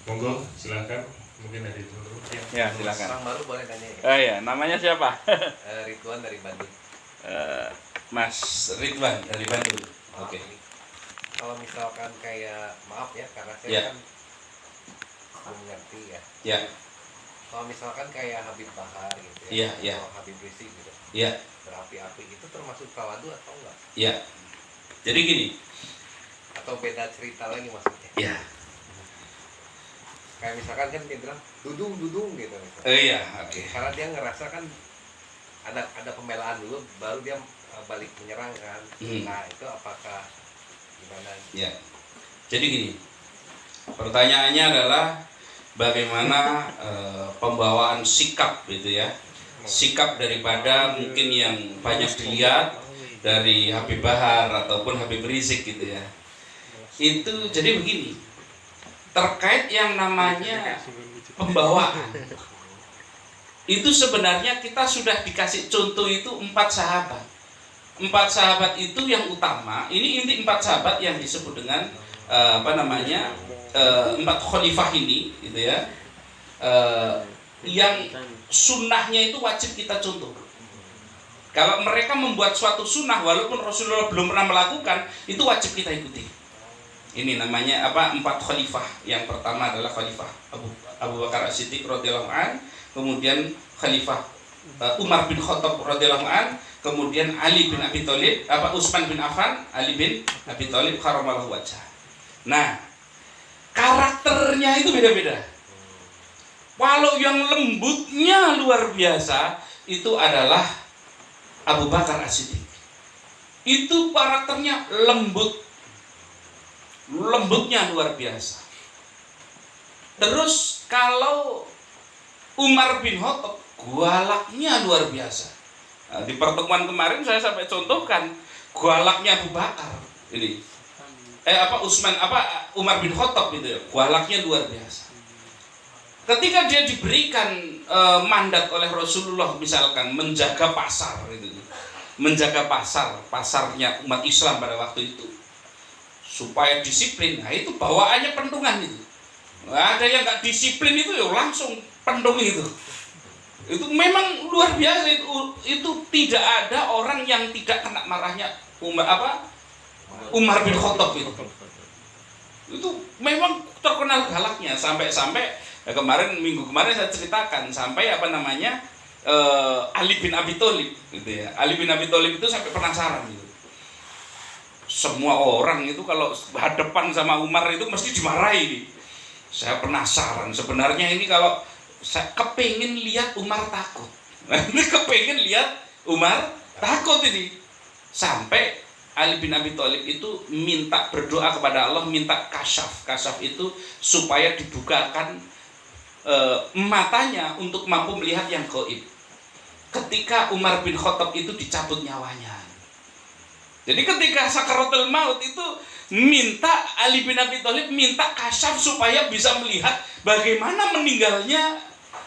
Monggo, silakan. Mungkin dari itu dulu. Ya, silakan. Orang baru boleh nanya ya. Oh iya, namanya siapa? Ridwan dari Bandung. Mas Ridwan dari Bandung. Maaf, Oke. ini. Kalau misalkan kayak maaf ya, karena saya Ya. kan belum ngerti ya. Ya, Kalau misalkan kayak Habib Bahar gitu ya, Iya, iya. atau Habib Rizik gitu, ya, berapi-api itu termasuk tawadu atau enggak? ya. Jadi gini, Atau beda cerita lagi maksudnya? ya. Kayak misalkan kan dia bilang dudung gitu misalnya. Iya, oke. Karena dia ngerasa kan ada pembelaan dulu, baru dia balik menyerang kan. Nah itu apakah gimana? Ya. Jadi gini, pertanyaannya adalah bagaimana pembawaan sikap gitu ya, sikap daripada mungkin yang banyak dilihat dari Habib Bahar ataupun Habib Rizik gitu ya. Itu jadi begini, terkait yang namanya pembawaan itu sebenarnya kita sudah dikasih contoh itu 4 sahabat. 4 sahabat itu yang utama. Ini inti 4 sahabat yang disebut dengan 4 khalifah ini gitu ya, yang sunnahnya itu wajib kita contoh. Kalau mereka membuat suatu sunnah walaupun Rasulullah belum pernah melakukan, itu wajib kita ikuti. Ini namanya 4 khalifah. Yang pertama adalah khalifah Abu Bakar As-Siddiq radhiyallahu an, kemudian khalifah Umar bin Khattab radhiyallahu an, kemudian Ali bin Abi Thalib, Utsman bin Affan, Ali bin Abi Thalib karramallahu wajhah. Nah, karakternya itu beda-beda. Walau yang lembutnya luar biasa itu adalah Abu Bakar As-Siddiq. Itu karakternya lembutnya luar biasa. Terus kalau Umar bin Khattab, galaknya luar biasa. Nah, di pertemuan kemarin saya sampai contohkan galaknya Abu Bakar ini. Umar bin Khattab itu ya, galaknya luar biasa. Ketika dia diberikan mandat oleh Rasulullah misalkan menjaga pasar itu, menjaga pasarnya umat Islam pada waktu itu supaya disiplin. Nah itu bawaannya pentungan itu. Nah, ada yang nggak disiplin itu ya langsung pentung itu. Itu memang luar biasa itu tidak ada orang yang tidak kena marahnya Umar bin Khattab itu. Itu memang terkenal galaknya sampai minggu kemarin saya ceritakan sampai Ali bin Abi Thalib gitu ya. Ali bin Abi Thalib itu sampai penasaran gitu. Semua orang itu kalau hadapan sama Umar itu mesti dimarahi nih. Saya penasaran sebenarnya ini kalau saya kepengin lihat Umar takut. Ini kepengin lihat Umar takut ini. Sampai Ali bin Abi Thalib itu minta berdoa kepada Allah, minta kasyaf. Kasyaf itu supaya dibukakan matanya untuk mampu melihat yang gaib. Ketika Umar bin Khattab itu dicabut nyawanya. Jadi ketika sakaratul maut itu minta Ali bin Abi Thalib minta kasyaf supaya bisa melihat bagaimana meninggalnya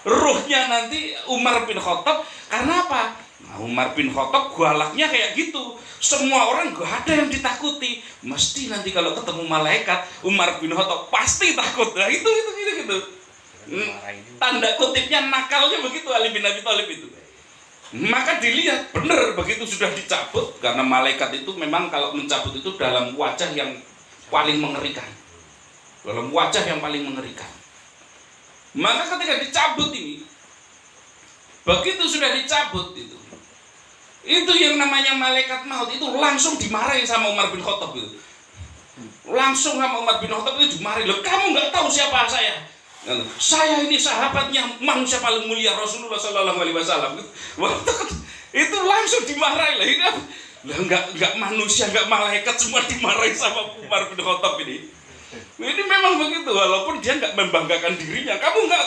ruhnya nanti Umar bin Khattab. Karena apa? Nah, Umar bin Khattab galaknya kayak gitu. Semua orang gak ada yang ditakuti. Mesti nanti kalau ketemu malaikat Umar bin Khattab pasti takut. Nah itu. Tanda kutipnya nakalnya begitu Ali bin Abi Thalib itu. Maka dilihat benar begitu sudah dicabut, karena malaikat itu memang kalau mencabut itu dalam wajah yang paling mengerikan. Dalam wajah yang paling mengerikan. Maka ketika dicabut ini, begitu sudah dicabut itu yang namanya malaikat maut itu langsung dimarahi sama Umar bin Khattab itu. Langsung sama Umar bin Khattab itu dimarahi. Loh, kamu nggak tahu siapa saya? Saya ini sahabatnya manusia paling mulia Rasulullah Sallallahu Alaihi Wasallam. Itu langsung dimarahi lah. Ini nggak manusia, nggak malaikat, semua dimarahi sama Umar bin Khattab ini. Ini memang begitu, walaupun dia nggak membanggakan dirinya. Kamu nggak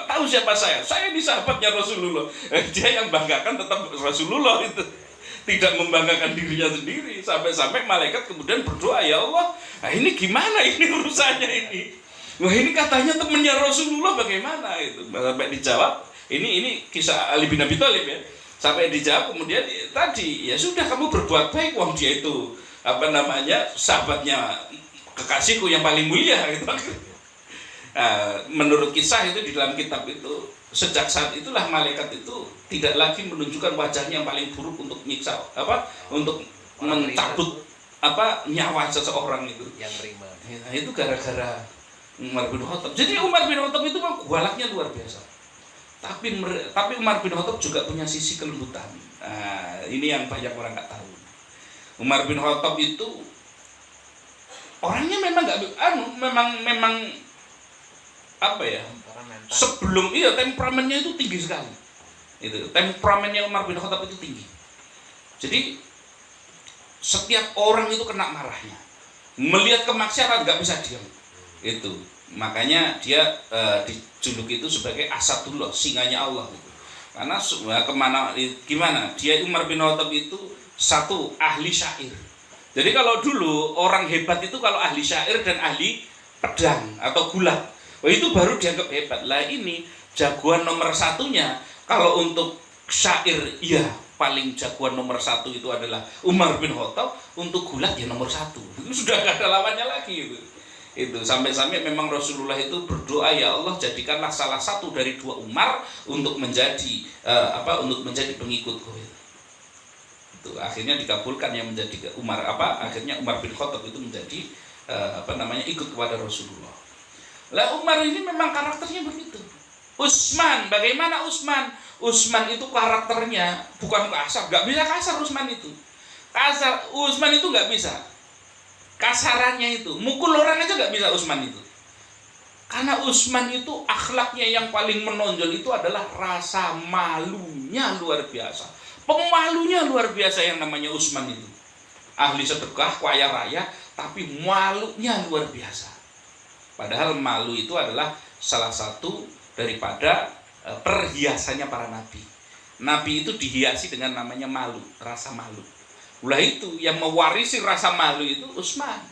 tahu siapa saya. Saya ini sahabatnya Rasulullah. Dia yang banggakan tetap Rasulullah itu. Tidak membanggakan dirinya sendiri. Sampai malaikat kemudian berdoa, ya Allah, nah ini gimana ini urusannya ini? Wah ini katanya temannya Rasulullah, bagaimana itu? Sampai dijawab, ini kisah Ali bin Abi Thalib ya. Sampai dijawab kemudian tadi ya sudah kamu berbuat baik, wong dia itu sahabatnya kekasihku yang paling mulia gitu. Menurut kisah itu di dalam kitab itu, sejak saat itulah malaikat itu tidak lagi menunjukkan wajahnya yang paling buruk untuk nyiksa untuk mencabut nyawa seseorang itu. Yang terima. Nah, itu gara-gara Umar bin Khattab. Jadi Umar bin Khattab itu galaknya luar biasa. Tapi Umar bin Khattab juga punya sisi kelembutan. Nah, ini yang banyak orang nggak tahu. Umar bin Khattab itu orangnya memang memang apa ya? Sebelum temperamennya itu tinggi sekali. Itu temperamennya Umar bin Khattab itu tinggi. Jadi setiap orang itu kena marahnya. Melihat kemaksiatan nggak bisa diam. Itu makanya dia dijuluki itu sebagai Asadullah, singanya Allah gitu. Karena gimana dia Umar bin Khattab itu satu ahli syair. Jadi kalau dulu orang hebat itu kalau ahli syair dan ahli pedang atau gulat, itu baru dianggap hebat. Lah ini jagoan nomor satunya kalau untuk syair paling jagoan nomor satu itu adalah Umar bin Khattab. Untuk gulat ya nomor satu. Itu sudah gak ada lawannya lagi itu. Itu sampai-sampai memang Rasulullah itu berdoa, ya Allah jadikanlah salah satu dari dua Umar untuk menjadi untuk menjadi pengikutku itu akhirnya dikabulkan yang menjadi akhirnya Umar bin Khattab itu menjadi ikut kepada Rasulullah. Lah Umar ini memang karakternya begitu. Utsman, bagaimana Utsman? Utsman itu karakternya bukan kasar, nggak bisa kasar Utsman itu. Utsman itu nggak bisa. Kasarannya itu, mukul orang aja nggak bisa Utsman itu. Karena Utsman itu akhlaknya yang paling menonjol itu adalah rasa malunya luar biasa. Pemalunya luar biasa yang namanya Utsman itu. Ahli sedekah, kaya raya, tapi malunya luar biasa. Padahal malu itu adalah salah satu daripada perhiasannya para nabi. Nabi itu dihiasi dengan namanya malu, rasa malu. Ulah itu yang mewarisi rasa malu itu Utsman.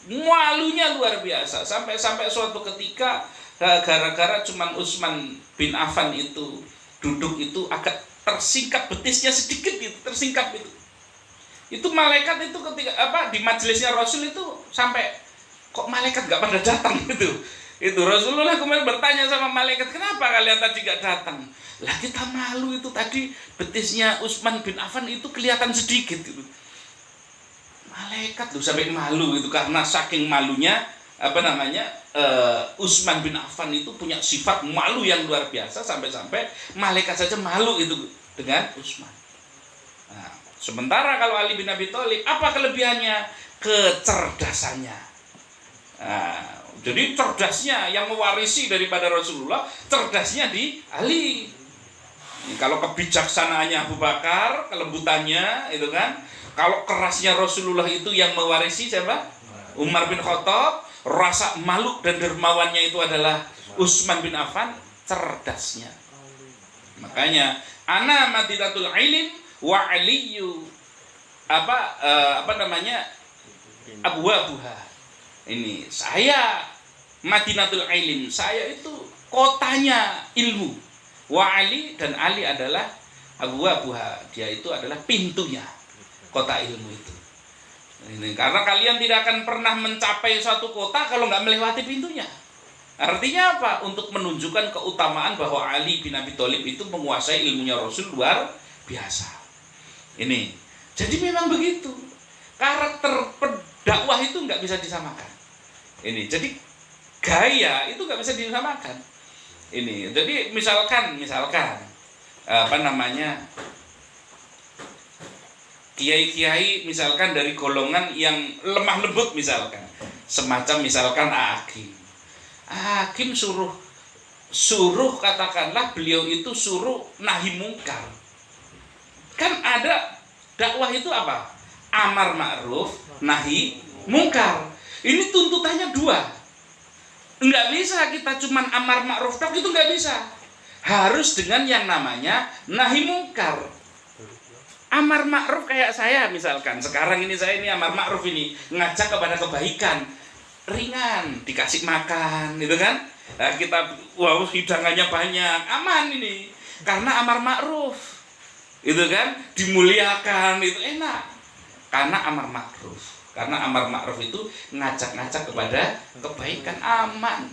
Malunya luar biasa sampai suatu ketika gara-gara cuman Utsman bin Affan itu duduk itu agak tersingkap betisnya sedikit gitu, tersingkap itu. Itu malaikat itu ketika di majelisnya Rasul itu sampai kok malaikat nggak pada datang gitu. Itu Rasulullah kemudian bertanya sama malaikat, kenapa kalian tadi nggak datang? Lah kita malu itu tadi betisnya Utsman bin Affan itu kelihatan sedikit gitu. Malaikat tuh sampai malu itu karena saking malunya Utsman bin Affan itu punya sifat malu yang luar biasa sampai malaikat saja malu itu dengan Utsman. Nah, sementara kalau Ali bin Abi Thalib apa kelebihannya? Kecerdasannya. Nah, jadi cerdasnya yang mewarisi daripada Rasulullah, cerdasnya di Ali. Kalau kebijaksanaannya Abu Bakar, kelembutannya itu kan. Kalau kerasnya Rasulullah itu yang mewarisi siapa? Umar bin Khattab. Rasa malu dan dermawannya itu adalah Utsman bin Affan, cerdasnya. Makanya ana madinatul ilm wa aliyu abwabuha. Ini saya madinatul ilm, saya itu kotanya ilmu. Wa Ali, dan Ali adalah abwabuha, dia itu adalah pintunya kota ilmu itu. Ini karena kalian tidak akan pernah mencapai suatu kota kalau nggak melewati pintunya. Artinya apa? Untuk menunjukkan keutamaan bahwa Ali bin Abi Thalib itu menguasai ilmunya Rasul luar biasa. Ini. Jadi memang begitu. Karakter pendakwah itu nggak bisa disamakan. Ini. Jadi gaya itu nggak bisa disamakan. Ini. Jadi misalkan kiai-kiai misalkan dari golongan yang lemah lembut misalkan, semacam misalkan Hakim suruh katakanlah beliau itu suruh nahi mungkar. Kan ada dakwah itu apa? Amar ma'ruf, nahi mungkar. Ini tuntutannya dua. Enggak bisa kita cuman amar ma'ruf tok, itu enggak bisa. Harus dengan yang namanya nahi mungkar. Amar ma'ruf kayak saya misalkan, sekarang ini saya ini amar ma'ruf ini, ngajak kepada kebaikan, ringan, dikasih makan, gitu kan? Nah, kita, hidangannya banyak, aman ini, karena amar ma'ruf, itu kan, dimuliakan, itu enak, karena amar ma'ruf. Karena amar ma'ruf itu ngajak-ngajak kepada kebaikan, aman.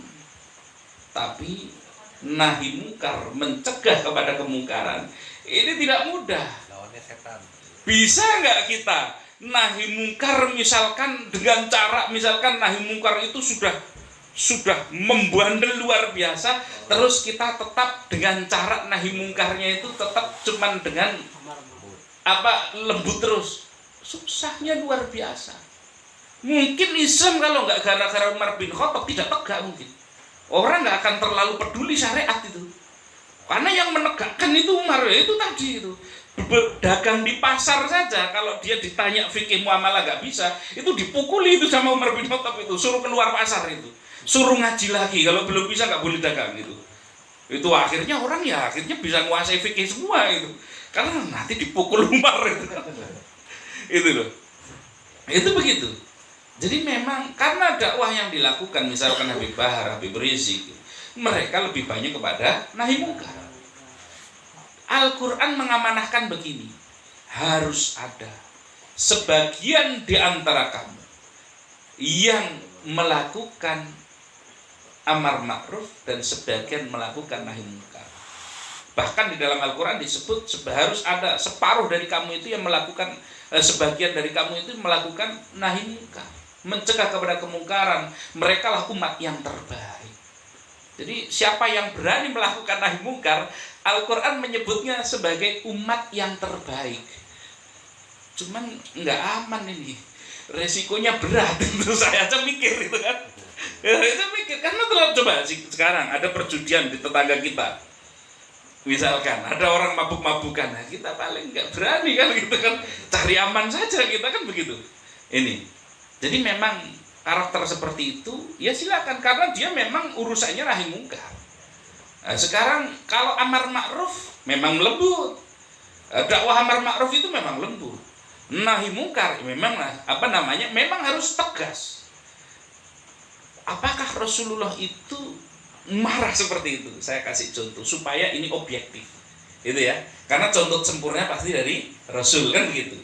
Tapi nahi mungkar, mencegah kepada kemungkaran, ini tidak mudah. Lawannya setan. Bisa nggak kita nahi mungkar misalkan dengan cara, misalkan nahi mungkar itu sudah membandel luar biasa, terus kita tetap dengan cara nahi mungkarnya itu tetap cuman dengan lembut terus, susahnya luar biasa. Mungkin Islam kalau nggak gara-gara Umar bin Khattab tidak tegak, mungkin orang nggak akan terlalu peduli syariat itu, karena yang menegakkan itu Umar, itu tadi itu berdagang di pasar saja, kalau dia ditanya fikih muamalah nggak bisa, itu dipukuli itu sama Umar bin Khattab, itu suruh keluar pasar, itu suruh ngaji lagi, kalau belum bisa nggak boleh dagang itu akhirnya orang akhirnya bisa menguasai fikih semua itu, karena nanti dipukul Umar itu loh, itu begitu. Jadi memang karena dakwah yang dilakukan, misalkan Habib Bahar, Habib Rizik, mereka lebih banyak kepada nahi mungkar. Al-Quran mengamanahkan begini, harus ada sebagian di antara kamu yang melakukan amar ma'ruf dan sebagian melakukan nahi mungkar. Bahkan di dalam Al-Quran disebut harus ada separuh dari kamu itu yang melakukan, sebagian dari kamu itu melakukan nahi mungkar, mencegah kepada kemungkaran. Mereka lah umat yang terbaik. Jadi siapa yang berani melakukan nahi mungkar, Al-Quran menyebutnya sebagai umat yang terbaik. Cuman nggak aman ini, resikonya berat. Itu saya aja mikir itu kan. Itu mikir karena terlalu, coba sekarang ada perjudian di tetangga kita. Misalkan ada orang mabuk-mabukan, nah kita paling nggak berani kan gitu kan, cari aman saja kita kan begitu. Ini, jadi memang karakter seperti itu ya silakan, karena dia memang urusannya nahi mungkar. Nah, sekarang kalau amar ma'ruf memang lembut, dakwah amar ma'ruf itu memang lembut. Nahi mungkar memang memang harus tegas. Apakah Rasulullah itu marah seperti itu? Saya kasih contoh supaya ini objektif, itu ya. Karena contoh sempurna pasti dari Rasul kan begitu.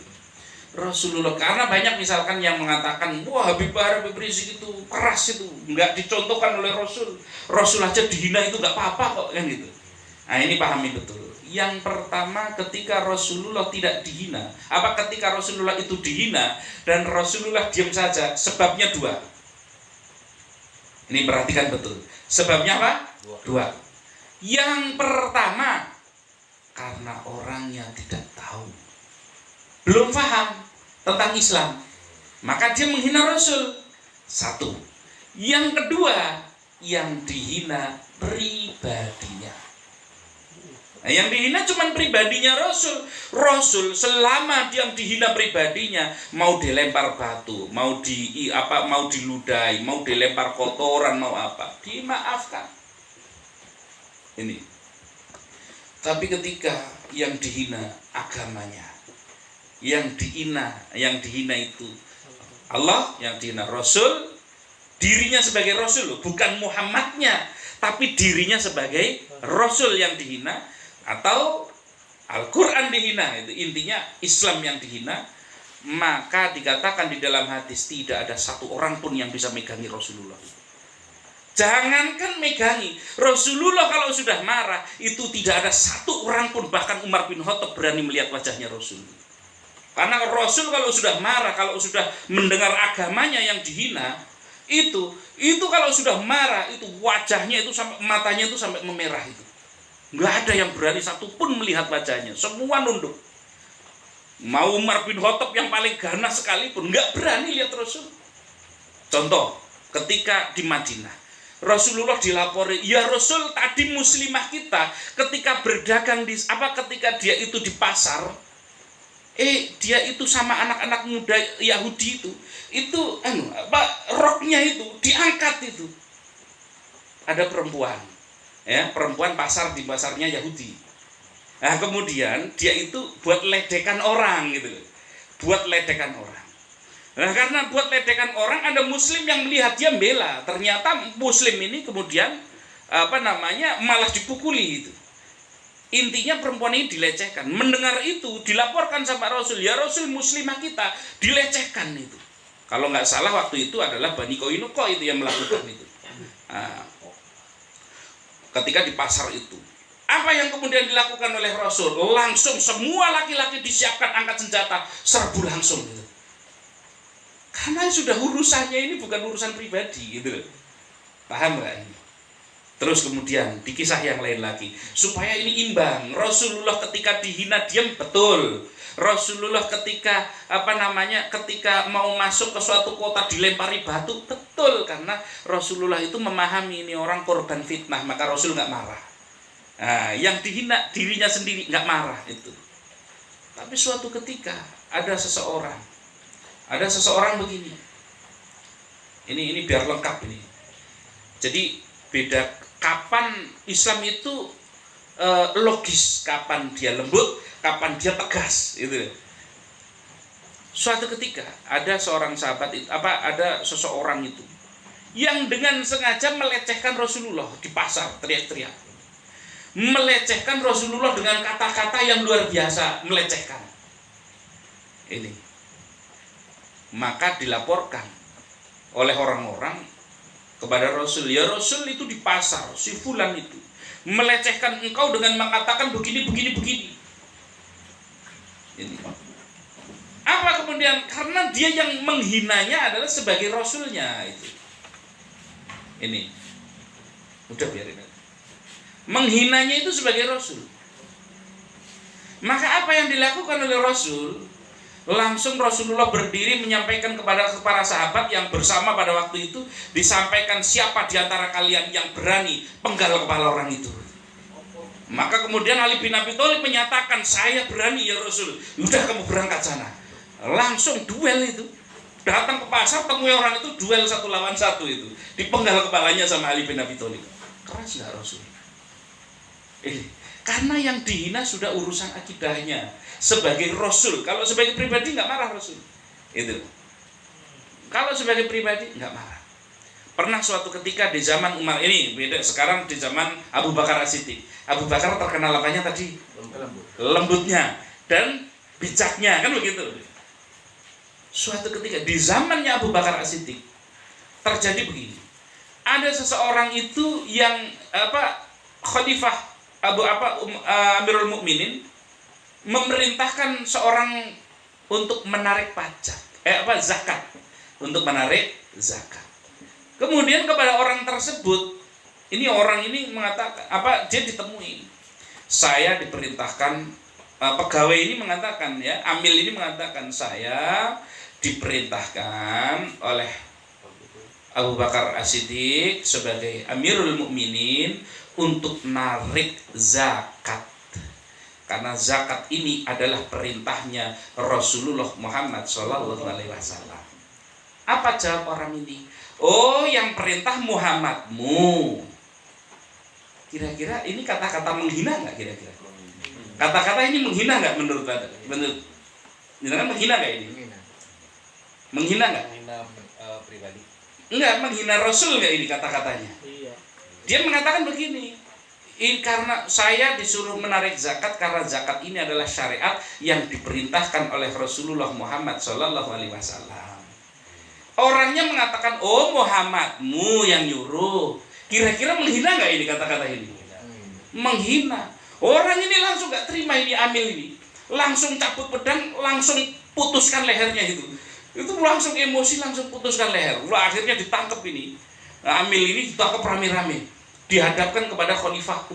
Rasulullah, karena banyak misalkan yang mengatakan wah Habib Bahar, Habib Rizik itu keras, itu nggak dicontohkan oleh Rasul. Rasul aja dihina itu nggak apa-apa kok kan gitu. Nah ini pahami betul. Yang pertama, ketika Rasulullah tidak dihina, ketika Rasulullah itu dihina dan Rasulullah diam saja, sebabnya dua. Ini perhatikan betul. Sebabnya apa? Dua. Yang pertama, karena orangnya tidak tahu, belum paham tentang Islam, maka dia menghina Rasul. Satu. Yang kedua, yang dihina pribadinya. Nah, yang dihina cuma pribadinya Rasul. Rasul selama dia dihina pribadinya, mau dilempar batu, mau diludahi, mau dilempar kotoran, mau apa, dimaafkan. Ini. Tapi ketika yang dihina agamanya, yang dihina itu Allah, yang dihina Rasul, dirinya sebagai Rasul, bukan Muhammadnya, tapi dirinya sebagai Rasul yang dihina, atau Al-Quran dihina, itu intinya Islam yang dihina, maka dikatakan di dalam hadis tidak ada satu orang pun yang bisa megangi Rasulullah. Jangankan megangi, Rasulullah kalau sudah marah itu tidak ada satu orang pun, bahkan Umar bin Khattab berani melihat wajahnya Rasul. Karena Rasul kalau sudah marah, kalau sudah mendengar agamanya yang dihina, itu kalau sudah marah itu wajahnya itu sampai matanya itu sampai memerah itu. Nggak ada yang berani satupun melihat wajahnya, semua nunduk. Mau Umar bin Khattab yang paling ganas sekalipun nggak berani lihat Rasul. Contoh, ketika di Madinah, Rasulullah dilapori, ya Rasul, tadi muslimah kita ketika berdagang ketika dia itu di pasar, dia itu sama anak-anak muda Yahudi itu roknya itu diangkat itu. Ada perempuan, perempuan di pasarnya Yahudi. Nah kemudian dia itu buat ledekan orang gitu loh, buat ledekan orang. Nah karena buat ledekan orang, ada Muslim yang melihat dia bela. Ternyata Muslim ini kemudian malah dipukuli itu. Intinya perempuan ini dilecehkan. Mendengar itu dilaporkan sama Rasul, ya Rasul, muslimah kita dilecehkan itu. Kalau nggak salah waktu itu adalah Bani Koinuko itu yang melakukan itu. Nah, ketika di pasar itu, apa yang kemudian dilakukan oleh Rasul? Langsung semua laki-laki disiapkan angkat senjata, serbu langsung gitu. Karena sudah urusannya ini bukan urusan pribadi gitu. Paham nggak ini? Terus kemudian di kisah yang lain lagi, supaya ini imbang. Rasulullah ketika dihina diam, betul. Rasulullah ketika ketika mau masuk ke suatu kota dilempari batu, betul, karena Rasulullah itu memahami ini orang korban fitnah, maka Rasul nggak marah. Nah, yang dihina dirinya sendiri nggak marah itu. Tapi suatu ketika ada seseorang begini. Ini biar lengkap ini. Jadi beda kapan Islam itu logis, kapan dia lembut, kapan dia tegas itu. Suatu ketika ada seorang sahabat itu, ada seseorang itu yang dengan sengaja melecehkan Rasulullah di pasar, teriak-teriak. Melecehkan Rasulullah dengan kata-kata yang luar biasa, melecehkan. Ini. Maka dilaporkan oleh orang-orang kepada Rasul, ya Rasul itu di pasar, si fulan itu melecehkan engkau dengan mengatakan begini. Ini. Apa kemudian? Karena dia yang menghinanya adalah sebagai Rasulnya itu. Ini. Udah biarin aja. Menghinanya itu sebagai Rasul. Maka apa yang dilakukan oleh Rasul? Langsung Rasulullah berdiri menyampaikan kepada para sahabat yang bersama pada waktu itu, disampaikan, siapa di antara kalian yang berani penggal kepala orang itu. Maka kemudian Ali bin Abi Thalib menyatakan, saya berani ya Rasul. Udah, kamu berangkat sana. Langsung duel itu. Datang ke pasar, temui orang itu, duel 1 lawan 1 itu. Dipenggal kepalanya sama Ali bin Abi Thalib. Keras nggak Rasul? Karena yang dihina sudah urusan akidahnya sebagai Rasul. Kalau sebagai pribadi nggak marah Rasul. Itu. Kalau sebagai pribadi nggak marah. Pernah suatu ketika di zaman Umar, ini beda sekarang, di zaman Abu Bakar As-Siddiq. Abu Bakar terkenal apanya tadi? Lembutnya dan bijaknya, kan begitu. Suatu ketika di zamannya Abu Bakar As-Siddiq terjadi begini. Ada seseorang itu yang Khalifah Amirul Mukminin memerintahkan seorang untuk menarik pajak, zakat, untuk menarik zakat. Kemudian kepada orang tersebut, orang ini mengatakan, dia ditemui. Saya diperintahkan, pegawai ini mengatakan, ya, amil ini mengatakan, saya diperintahkan oleh Abu Bakar As-Siddiq sebagai Amirul Mukminin untuk narik zakat. Karena zakat ini adalah perintahnya Rasulullah Muhammad SAW. Apa jawab orang ini? Oh, yang perintah Muhammadmu. Kira-kira ini kata-kata menghina nggak kira-kira? Kata-kata ini menghina nggak menurut Anda? Menurut menghina nggak ini? Menghina nggak? Menghina pribadi. Enggak, menghina Rasul nggak ini kata-katanya? Iya. Dia mengatakan begini. Ini karena saya disuruh menarik zakat karena zakat ini adalah syariat yang diperintahkan oleh Rasulullah Muhammad SAW. Orangnya mengatakan, oh Muhammadmu yang nyuruh. Kira-kira menghina nggak ini kata-kata ini? Menghina. Orang ini langsung nggak terima ini amil ini. Langsung cabut pedang, langsung putuskan lehernya itu. Itu langsung emosi, langsung putuskan leher. Akhirnya ditangkap ini. Amil ini ditangkap rame-rame. Dihadapkan kepada Khalifah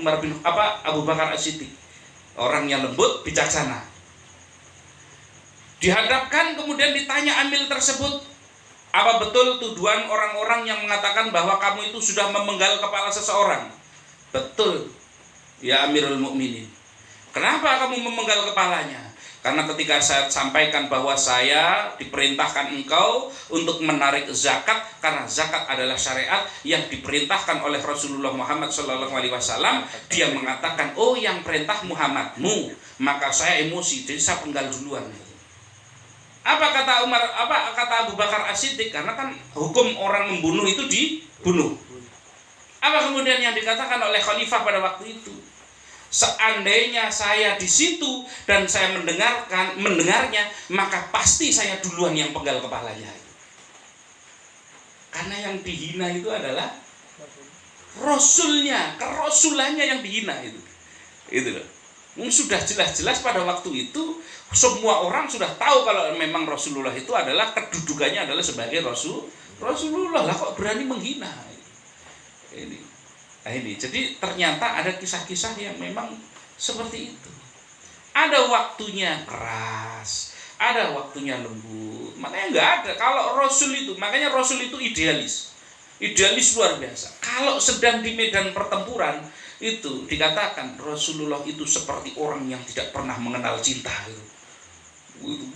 Abu Bakar As-Siddiq. Orang yang lembut, bijaksana. Dihadapkan kemudian ditanya amil tersebut, apa betul tuduhan orang-orang yang mengatakan bahwa kamu itu sudah memenggal kepala seseorang? Betul, ya Amirul Mukminin. Kenapa kamu memenggal kepalanya? Karena ketika saya sampaikan bahwa saya diperintahkan engkau untuk menarik zakat, karena zakat adalah syariat yang diperintahkan oleh Rasulullah Muhammad SAW, dia mengatakan, oh yang perintah Muhammadmu, maka saya emosi, jadi saya penggal duluan. Apa kata Abu Bakar As-Siddiq? Karena kan hukum orang membunuh itu dibunuh. Apa kemudian yang dikatakan oleh Khalifah pada waktu itu? Seandainya saya di situ dan saya mendengarnya, maka pasti saya duluan yang penggal kepalanya. Karena yang dihina itu adalah rasulnya, kerasulannya yang dihina itu. Itu loh. Sudah jelas-jelas pada waktu itu semua orang sudah tahu kalau memang Rasulullah itu adalah kedudukannya adalah sebagai Rasulullah. Lah kok berani menghina? Ini. Nah ini. Jadi ternyata ada kisah-kisah yang memang seperti itu. Ada waktunya keras, ada waktunya lembut. Makanya nggak ada. Kalau Rasul itu, makanya Rasul itu idealis. Idealis luar biasa. Kalau sedang di medan pertempuran, itu dikatakan Rasulullah itu seperti orang yang tidak pernah mengenal cinta itu.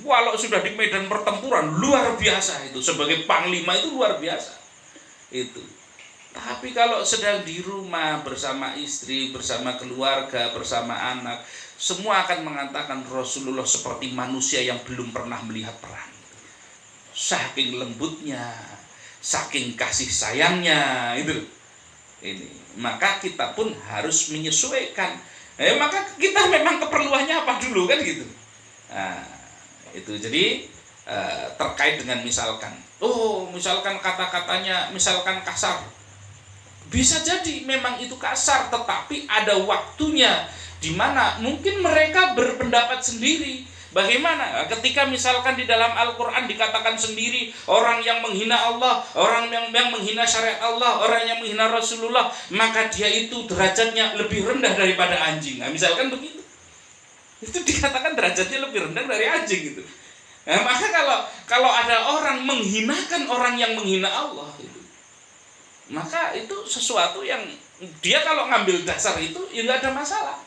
Walau sudah di medan pertempuran luar biasa itu, sebagai panglima itu luar biasa itu. Tapi kalau sedang di rumah bersama istri, bersama keluarga, bersama anak, semua akan mengatakan Rasulullah seperti manusia yang belum pernah melihat perang. Saking lembutnya, saking kasih sayangnya itu. Ini, maka kita pun harus menyesuaikan. Maka kita memang keperluannya apa dulu kan gitu. Nah, itu jadi terkait dengan misalkan, misalkan kata-katanya misalkan kasar, bisa jadi memang itu kasar, tetapi ada waktunya di mana mungkin mereka berpendapat sendiri. Bagaimana ketika misalkan di dalam Al-Quran dikatakan sendiri orang yang menghina Allah, orang yang menghina syariat Allah, orang yang menghina Rasulullah, maka dia itu derajatnya lebih rendah daripada anjing. Nah, misalkan begitu, itu dikatakan derajatnya lebih rendah dari anjing gitu. Nah, maka kalau ada orang menghinakan orang yang menghina Allah itu, maka itu sesuatu yang dia kalau ngambil dasar itu ya nggak ada masalah.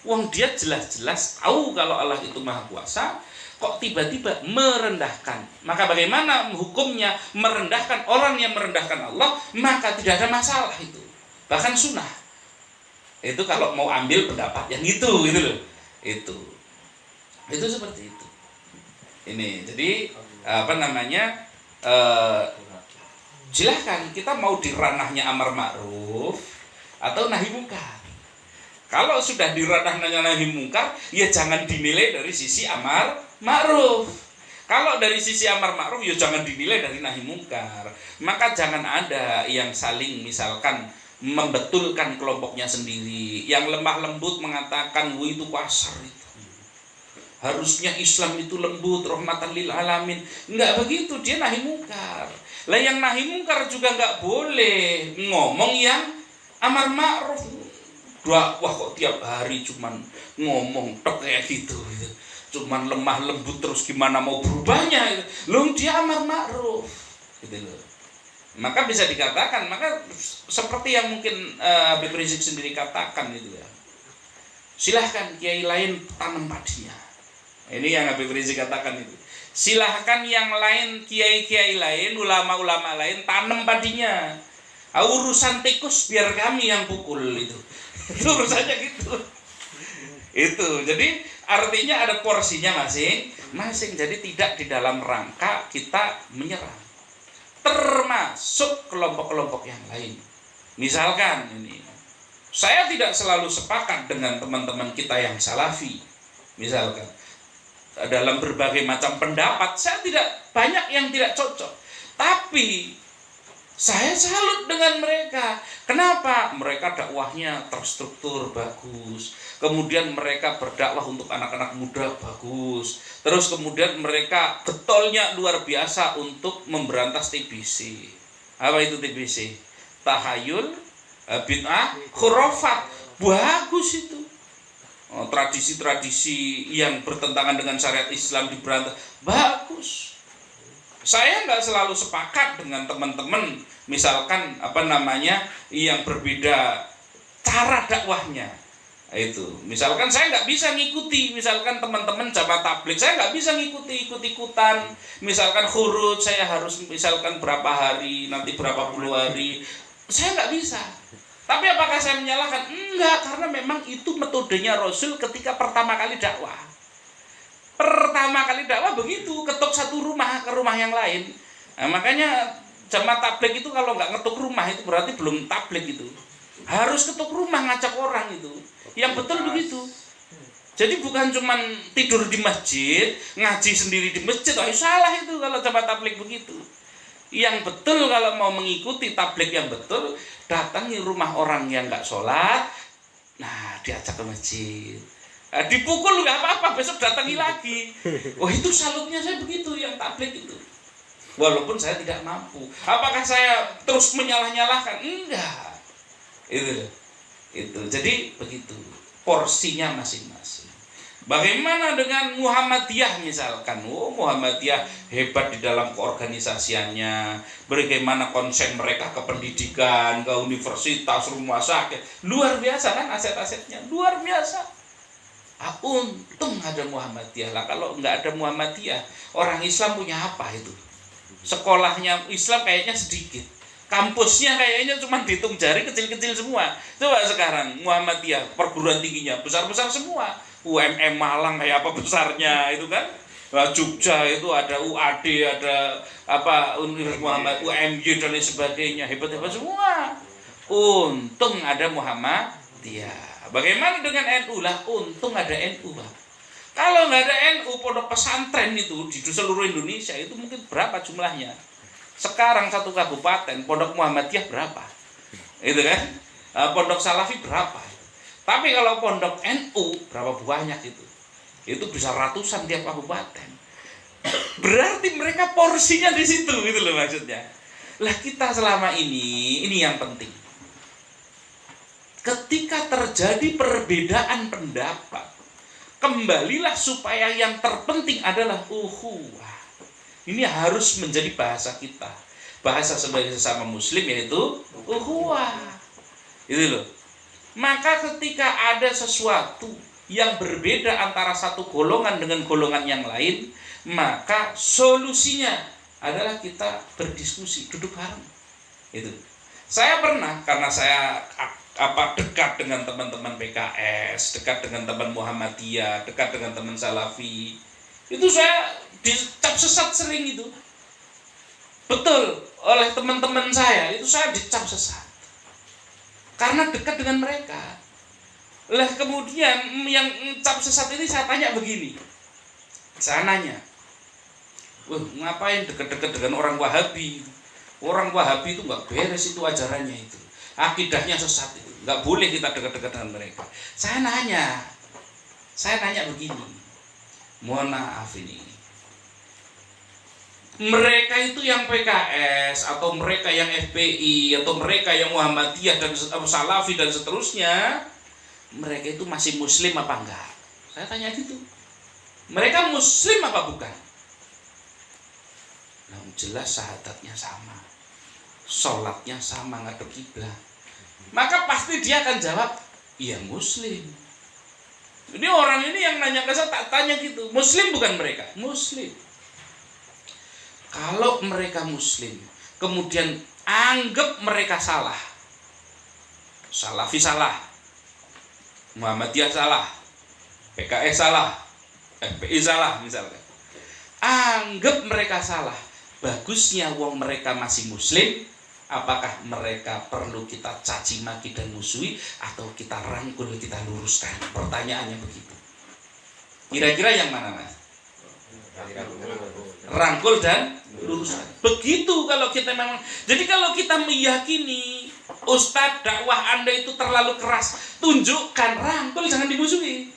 Wong dia jelas-jelas tahu kalau Allah itu Maha Kuasa, kok tiba-tiba merendahkan. Maka bagaimana hukumnya merendahkan orang yang merendahkan Allah? Maka tidak ada masalah itu. Bahkan sunnah. Itu kalau mau ambil pendapat yang itu loh. Itu seperti itu. Ini jadi silahkan kita mau di ranahnya amar ma'ruf atau nahi mungkar. Kalau sudah di ranahnya nahi mungkar, ya jangan dinilai dari sisi amar ma'ruf. Kalau dari sisi amar ma'ruf, ya jangan dinilai dari nahi mungkar. Maka jangan ada yang saling misalkan membetulkan kelompoknya sendiri, yang lemah lembut mengatakan itu kasar itu. Harusnya Islam itu lembut, rahmatan lil alamin. Enggak begitu, dia nahi mungkar. Lah yang nahi mungkar juga enggak boleh ngomong yang amar ma'ruf. Wah kok tiap hari cuman ngomong tok kayak gitu. Cuman lemah lembut terus gimana mau berubahnya? Loh dia amar ma'ruf. Gitu loh. Maka bisa dikatakan, maka seperti yang mungkin Habib Rizik sendiri katakan itu ya. Silahkan kiai lain tanam padinya. Ini yang Habib Rizik katakan itu. Silahkan yang lain, kiai-kiai lain, ulama-ulama lain tanam padinya. Urusan tikus biar kami yang pukul itu. Itu urusannya gitu. Itu. Jadi artinya ada porsinya masing-masing. Jadi tidak di dalam rangka kita menyerang. Termasuk kelompok-kelompok yang lain. Misalkan ini, saya tidak selalu sepakat dengan teman-teman kita yang salafi. Misalkan dalam berbagai macam pendapat, saya tidak banyak yang tidak cocok. Tapi saya salut dengan mereka. Kenapa? Mereka dakwahnya terstruktur bagus. Kemudian mereka berdakwah untuk anak-anak muda bagus. Terus kemudian mereka getolnya luar biasa untuk memberantas TBC. Apa itu TBC? Tahayul, bid'ah, khurafat. Bagus itu. Tradisi-tradisi yang bertentangan dengan syariat Islam diberantas. Bagus. Saya nggak selalu sepakat dengan teman-teman misalkan yang berbeda cara dakwahnya. Itu misalkan saya nggak bisa ngikuti misalkan teman-teman jamaah tabligh, saya nggak bisa ikut-ikutan misalkan khurud saya harus misalkan berapa hari, nanti berapa puluh hari, saya nggak bisa. Tapi apakah saya menyalahkan? Enggak, karena memang itu metodenya Rasul ketika pertama kali dakwah. Pertama kali dakwah begitu, ketuk satu rumah ke rumah yang lain. Nah, makanya jamaah tabligh itu kalau nggak ngetuk rumah itu berarti belum tabligh itu. Harus ketuk rumah ngajak orang itu. Yang betul begitu. Jadi bukan cuman tidur di masjid, ngaji sendiri di masjid. Salah itu kalau jamaah tabligh begitu. Yang betul kalau mau mengikuti tabligh yang betul, datangi rumah orang yang nggak sholat, nah diajak ke masjid. Nah, dipukul nggak apa-apa, besok datangi lagi. Oh itu salutnya saya begitu yang tabligh itu. Walaupun saya tidak mampu. Apakah saya terus menyalah-nyalahkan? Enggak. Itu. Jadi begitu. Porsinya masing-masing. Bagaimana dengan Muhammadiyah misalkan? Oh, Muhammadiyah hebat di dalam keorganisasiannya. Bagaimana konsen mereka ke pendidikan, ke universitas, rumah sakit. Luar biasa kan aset-asetnya? Luar biasa. Untung ada Muhammadiyah lah. Kalau nggak ada Muhammadiyah, orang Islam punya apa itu? Sekolahnya Islam kayaknya sedikit, kampusnya kayaknya cuma dihitung jari, kecil-kecil semua. Coba sekarang Muhammadiyah perguruan tingginya besar-besar semua. UMM Malang kayak apa besarnya itu kan? Jogja itu ada UAD, ada apa Universitas Muhammad, UMY dan lain sebagainya, hebat-hebat semua. Untung ada Muhammadiyah. Bagaimana dengan NU lah? Untung ada NU lah. Kalau nggak ada NU, pondok pesantren itu di seluruh Indonesia itu mungkin berapa jumlahnya? Sekarang satu kabupaten pondok Muhammadiyah berapa? Itu kan? Pondok Salafi berapa? Tapi kalau pondok NU berapa banyak itu? Itu bisa ratusan tiap kabupaten. Berarti mereka porsinya di situ, gitu loh maksudnya. Lah kita selama ini yang penting. Ketika terjadi perbedaan pendapat, kembalilah supaya yang terpenting adalah ukhuwah. Ini harus menjadi bahasa kita. Bahasa sebagai sesama muslim yaitu ukhuwah. Itu loh. Maka ketika ada sesuatu yang berbeda antara satu golongan dengan golongan yang lain, maka solusinya adalah kita berdiskusi, duduk bareng. Itu. Saya pernah, karena saya dekat dengan teman-teman PKS, dekat dengan teman Muhammadiyah, dekat dengan teman Salafi, itu saya dicap sesat sering itu. Betul, oleh teman-teman saya itu saya dicap sesat karena dekat dengan mereka. Lah kemudian yang cap sesat ini saya tanya begini, saya nanya, ngapain dekat-dekat dengan orang Wahabi? Orang Wahabi itu nggak beres itu ajarannya itu, akidahnya sesat itu. Nggak boleh kita dekat-dekat dengan mereka. Saya nanya begini, mohon maaf ini, mereka itu yang PKS atau mereka yang FPI atau mereka yang Muhammadiyah dan Salafi dan seterusnya, mereka itu masih muslim apa enggak? Saya tanya gitu. Mereka muslim apa bukan? Nah, jelas syahadatnya sama, sholatnya sama, ngadep kiblat. Maka pasti dia akan jawab, iya muslim. Ini orang ini yang nanya ke saya, tak tanya gitu, muslim bukan mereka? Muslim. Kalau mereka muslim, kemudian anggap mereka salah, Salafi salah, Muhammadiyah salah, PKS salah, FPI salah misalkan, anggap mereka salah, bagusnya wong mereka masih muslim. Apakah mereka perlu kita caci maki dan musuhi, atau kita rangkul, kita luruskan? Pertanyaannya begitu. Kira-kira yang mana, Mas? Rangkul dan luruskan. Begitu kalau kita memang. Jadi kalau kita meyakini Ustadz dakwah Anda itu terlalu keras, tunjukkan, rangkul, jangan dimusuhi.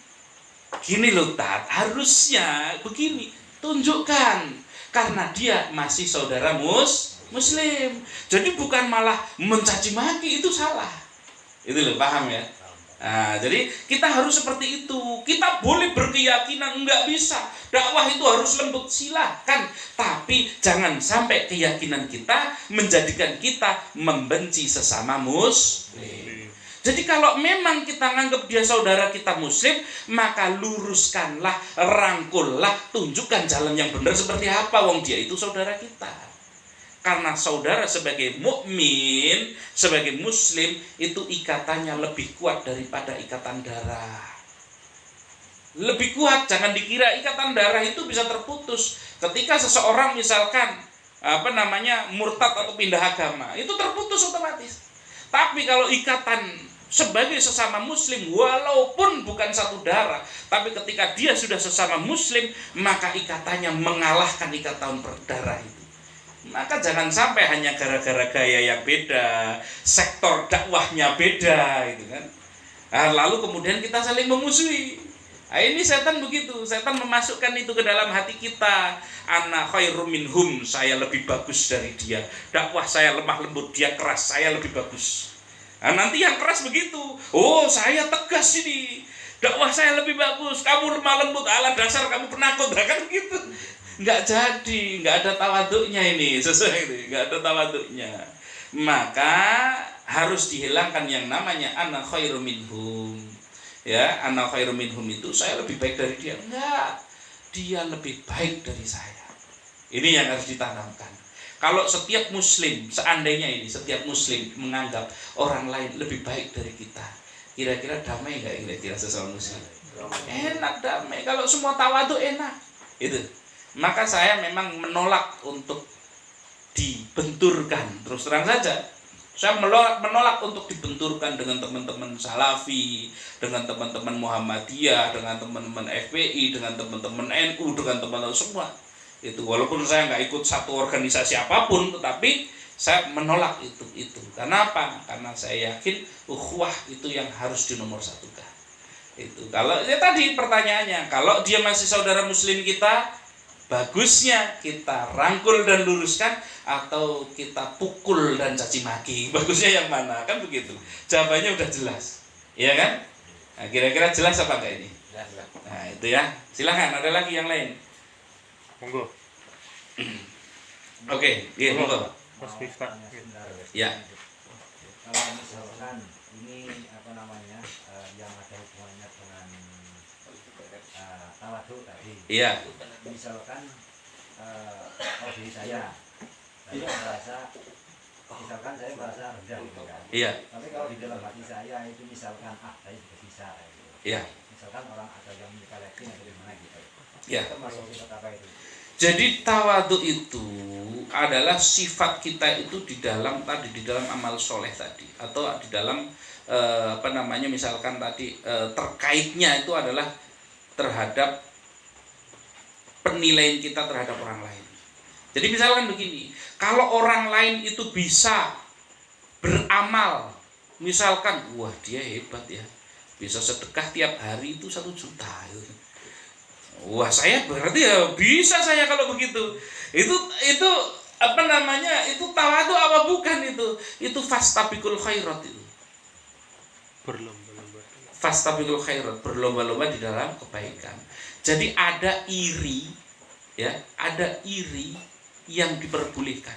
Gini loh Tat, harusnya begini, tunjukkan, karena dia masih saudara muslim. Jadi bukan malah mencaci maki, itu salah. Itu loh, paham ya? Nah, jadi kita harus seperti itu. Kita boleh berkeyakinan, enggak bisa dakwah itu harus lembut, silahkan. Tapi jangan sampai keyakinan kita menjadikan kita membenci sesama muslim. Jadi kalau memang kita nganggap dia saudara kita muslim, maka luruskanlah, rangkullah, tunjukkan jalan yang benar seperti apa. Wong dia itu saudara kita. Karena saudara sebagai mukmin, sebagai muslim, itu ikatannya lebih kuat daripada ikatan darah. Lebih kuat, jangan dikira ikatan darah itu bisa terputus. Ketika seseorang misalkan murtad atau pindah agama, itu terputus otomatis. Tapi kalau ikatan sebagai sesama muslim, walaupun bukan satu darah, tapi ketika dia sudah sesama muslim, maka ikatannya mengalahkan ikatan berdarah itu. Maka jangan sampai hanya gara-gara gaya yang beda, sektor dakwahnya beda gitu kan. Nah, lalu kemudian kita saling memusuhi. Nah, ini setan begitu, setan memasukkan itu ke dalam hati kita. Ana khairum minhum, saya lebih bagus dari dia. Dakwah saya lemah lembut, dia keras, saya lebih bagus. Nah, nanti yang keras begitu. Oh, saya tegas ini. Dakwah saya lebih bagus, kamu lemah lembut, ala dasar kamu penakut, kan gitu. Nggak jadi, nggak ada tawaduknya ini, sesuai ini, nggak ada tawaduknya. Maka harus dihilangkan yang namanya ana khairum minhum. Ya, ana khairum minhum itu saya lebih baik dari dia. Enggak, dia lebih baik dari saya. Ini yang harus ditanamkan. Kalau setiap muslim, seandainya ini setiap muslim menganggap orang lain lebih baik dari kita, kira-kira damai nggak kira-kira sesama muslim? Enak, damai. Kalau semua tawaduk enak. Itu. Maka saya memang menolak untuk dibenturkan. Terus terang saja, saya menolak untuk dibenturkan dengan teman-teman Salafi, dengan teman-teman Muhammadiyah, dengan teman-teman FPI, dengan teman-teman NU, dengan teman-teman semua. Itu walaupun saya nggak ikut satu organisasi apapun, tetapi saya menolak itu. Kenapa? Karena saya yakin ukhuwah itu yang harus dinomorsatukan. Itu kalau ya tadi pertanyaannya, kalau dia masih saudara muslim kita, bagusnya kita rangkul dan luruskan atau kita pukul dan caci maki? Bagusnya yang mana? Kan begitu. Jawabannya udah jelas. Iya kan? Nah, kira-kira jelas apa enggak ini? Nah, itu ya. Silakan, ada lagi yang lain. Monggo. Oke, iya, monggo. Mas Miftah. Ya. Kalau misalkan ini apa namanya yang ada hubungannya dengan tawadhu tadi. Iya. Misalkan kalau diri saya merasa, misalkan saya merasa rendah gitu kan. Iya. Tapi kalau di dalam hati saya itu misalkan saya juga bisa gitu. Iya. Misalkan orang ada yang menyepelekan atau gimana gitu. Iya. Termasuk sifat apa itu? Jadi tawadhu itu adalah sifat kita itu di dalam amal soleh tadi, atau di dalam misalkan tadi terkaitnya itu adalah terhadap penilaian kita terhadap orang lain. Jadi misalkan begini, kalau orang lain itu bisa beramal, misalkan, wah dia hebat ya, bisa sedekah tiap hari itu 1 juta. Wah saya berarti ya bisa saya kalau begitu. Itu itu tawadhu apa bukan itu? Itu fastabiqul khairat itu. Berlomba-lomba. Fastabiqul khairat, berlomba-lomba di dalam kebaikan. Jadi ada iri, ya, ada iri yang diperbolehkan.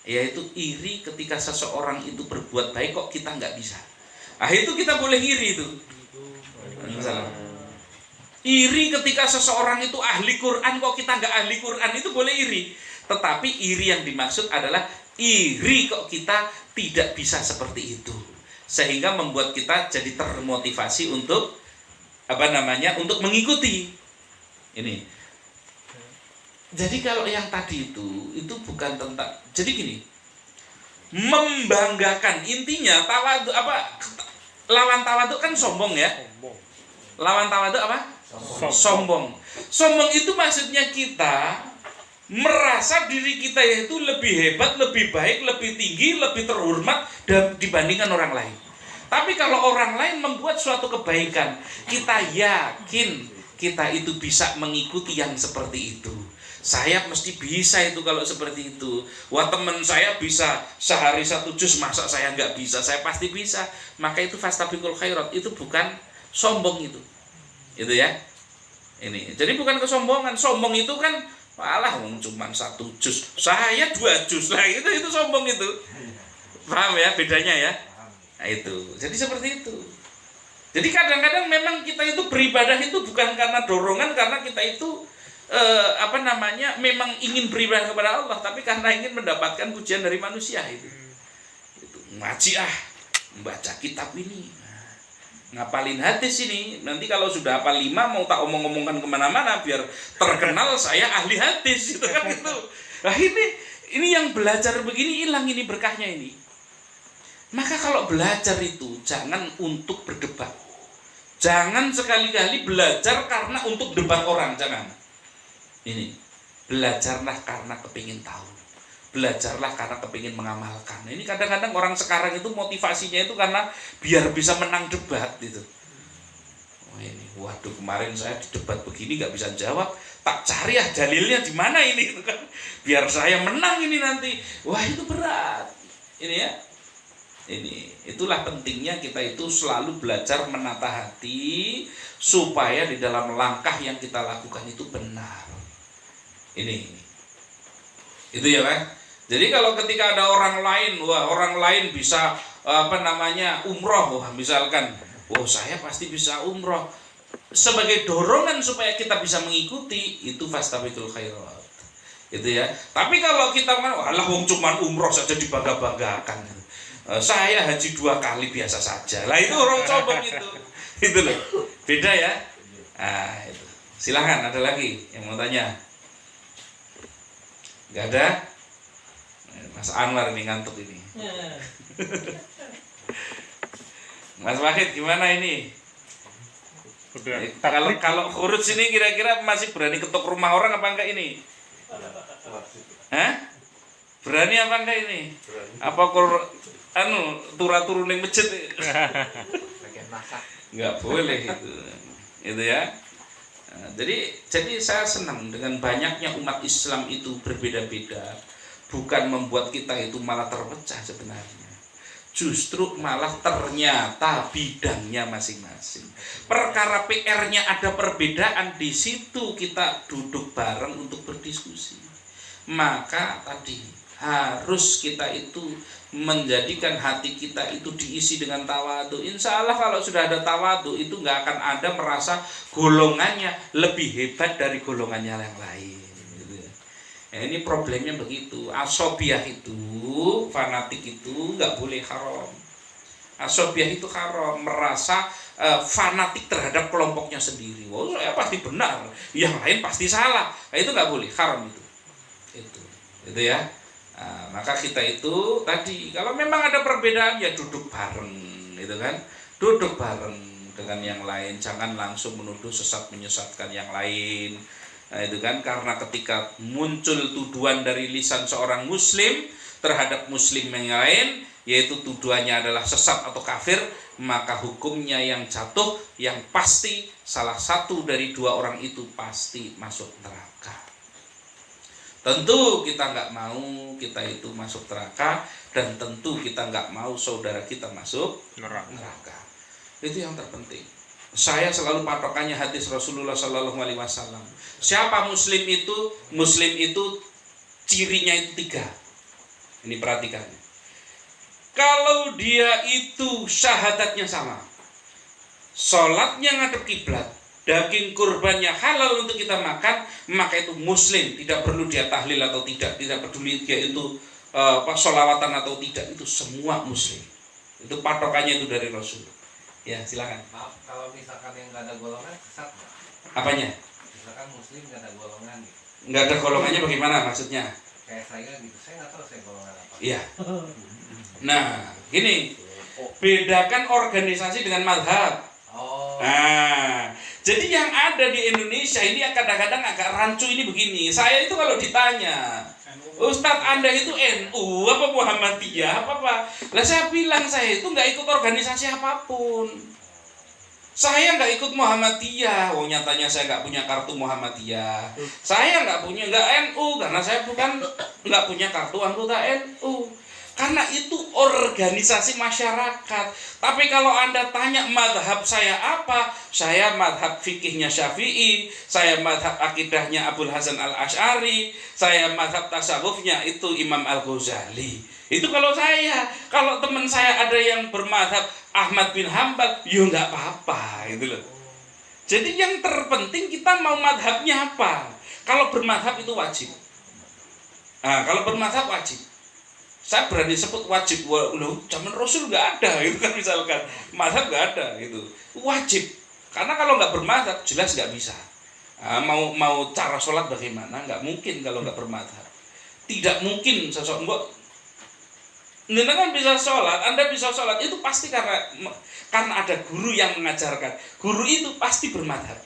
Yaitu iri ketika seseorang itu berbuat baik kok kita nggak bisa. Ah itu kita boleh iri itu. Misalnya. Iri ketika seseorang itu ahli Quran kok kita nggak ahli Quran, itu boleh iri. Tetapi iri yang dimaksud adalah iri kok kita tidak bisa seperti itu, sehingga membuat kita jadi termotivasi untuk untuk mengikuti ini. Jadi kalau yang tadi itu bukan tentang, jadi gini, membanggakan, intinya tawadhu lawan tawadhu kan sombong ya. Lawan tawadhu apa? Sombong. Sombong itu maksudnya kita merasa diri kita itu lebih hebat, lebih baik, lebih tinggi, lebih terhormat dibandingkan orang lain. Tapi kalau orang lain membuat suatu kebaikan, kita yakin kita itu bisa mengikuti yang seperti itu. Saya mesti bisa itu kalau seperti itu. Wah teman saya bisa sehari 1 juz, masa saya nggak bisa? Saya pasti bisa. Maka itu fastabiqul khairat, itu bukan sombong itu. Itu ya. Ini. Jadi bukan kesombongan. Sombong itu kan alah cuma 1 juz. Saya 2 juz. Lah itu sombong itu. Paham ya bedanya ya? Nah itu. Jadi seperti itu. Jadi kadang-kadang memang kita itu beribadah itu bukan karena dorongan, karena kita itu memang ingin beribadah kepada Allah, tapi karena ingin mendapatkan pujian dari manusia itu ngaji membaca kitab ini, ngapalin hadis ini, nanti kalau sudah hafal 5 mau tak omong-omongkan kemana-mana biar terkenal saya ahli hadis gitu kan gitu. Nah ini yang belajar begini hilang ini berkahnya ini. Maka kalau belajar itu jangan untuk berdebat, jangan sekali-kali belajar karena untuk debat orang, jangan. Ini belajarlah karena kepingin tahu, belajarlah karena kepingin mengamalkan. Ini kadang-kadang orang sekarang itu motivasinya itu karena biar bisa menang debat gitu. Oh ini, waduh kemarin saya di debat begini nggak bisa jawab, tak cari ya dalilnya di mana ini gitu kan, biar saya menang ini nanti. Wah itu berat. Ini ya, ini itulah pentingnya kita itu selalu belajar menata hati supaya di dalam langkah yang kita lakukan itu benar. Ini itu ya kan. Jadi kalau ketika ada orang lain, wah orang lain bisa umroh, wah misalkan, wah saya pasti bisa umroh, sebagai dorongan supaya kita bisa mengikuti itu fastabiqul khairat. Itu ya. Tapi kalau kita alah wong cuman umroh saja dibangga-banggakan. Saya haji 2 kali biasa saja. Lah itu orang coba gitu. Itu loh. Beda ya. Ah itu. Silakan ada lagi yang mau tanya. Gak ada? Mas Anwar ini ngantuk ini. Mas Wahid gimana ini? Udah. Kalau kurut sini kira-kira masih berani ketuk rumah orang apa enggak ini? Hah? Berani apa enggak ini? Apa turun-turun masjid? Bagian masak. Enggak boleh itu. Itu ya. Nah, jadi saya senang dengan banyaknya umat Islam itu berbeda-beda, bukan membuat kita itu malah terpecah sebenarnya. Justru malah ternyata bidangnya masing-masing. Perkara PR-nya ada perbedaan, di situ kita duduk bareng untuk berdiskusi. Maka tadi harus kita itu menjadikan hati kita itu diisi dengan tawadu. Insya Allah kalau sudah ada tawadu itu nggak akan ada merasa golongannya lebih hebat dari golongannya yang lain. Nah, ini problemnya begitu. Asobiah itu, fanatik itu nggak boleh haram. Asobiah itu haram, merasa fanatik terhadap kelompoknya sendiri. Oh, saya pasti benar, yang lain pasti salah. Nah, itu nggak boleh, haram itu ya. Nah, maka kita itu tadi kalau memang ada perbedaan ya duduk bareng, gitu kan? Duduk bareng dengan yang lain, jangan langsung menuduh sesat menyesatkan yang lain. Nah, itu kan karena ketika muncul tuduhan dari lisan seorang muslim terhadap muslim yang lain, yaitu tuduhannya adalah sesat atau kafir, maka hukumnya yang jatuh yang pasti salah satu dari 2 orang itu pasti masuk neraka. Tentu kita nggak mau kita itu masuk neraka, dan tentu kita nggak mau saudara kita masuk neraka. Itu yang terpenting. Saya selalu patokannya hadis Rasulullah Shallallahu Alaihi Wasallam. Siapa muslim itu? Muslim itu cirinya itu 3. Ini perhatikan. Kalau dia itu syahadatnya sama, sholatnya ngadep kiblat, daging kurbannya halal untuk kita makan, maka itu muslim. Tidak perlu dia tahlil atau tidak peduli dia itu sholawatan atau tidak, itu semua muslim. Itu patokannya itu dari Rasul. Ya silakan. Maaf, kalau misalkan yang nggak ada golongan, sesat nggak? Apanya? Misalkan muslim nggak ada golongan gitu. Nggak ada golongannya bagaimana maksudnya? Kayak saya gitu, saya nggak tahu saya golongan apa. Iya. Nah, gini, bedakan organisasi dengan mazhab. Oh. Nah, jadi yang ada di Indonesia ini kadang-kadang agak rancu ini begini. Saya itu kalau ditanya, Ustadz Anda itu NU apa Muhammadiyah apa? Lah saya bilang saya itu nggak ikut organisasi apapun. Saya nggak ikut Muhammadiyah. Oh nyatanya saya nggak punya kartu Muhammadiyah. Saya nggak NU karena saya nggak punya kartu anggota NU. Karena itu organisasi masyarakat. Tapi kalau Anda tanya madhab saya apa, saya madhab fikihnya Syafi'i, saya madhab akidahnya Abul Hasan Al-Asy'ari, saya madhab tasawufnya itu Imam Al-Ghazali. Itu kalau saya. Kalau teman saya ada yang bermadhab Ahmad bin Hambal, ya nggak apa-apa gitu loh. Jadi yang terpenting kita mau madhabnya apa. Kalau bermadhab itu wajib. Nah, kalau bermadhab wajib. Saya berani sebut wajib, loh zaman Rasul nggak ada gitu kan, misalkan mazhab nggak ada gitu, wajib. Karena kalau nggak bermazhab jelas nggak bisa. Mau cara sholat bagaimana, nggak mungkin kalau nggak bermazhab. Tidak mungkin sesuatu Anda kan bisa sholat, Anda bisa sholat itu pasti karena ada guru yang mengajarkan. Guru itu pasti bermazhab.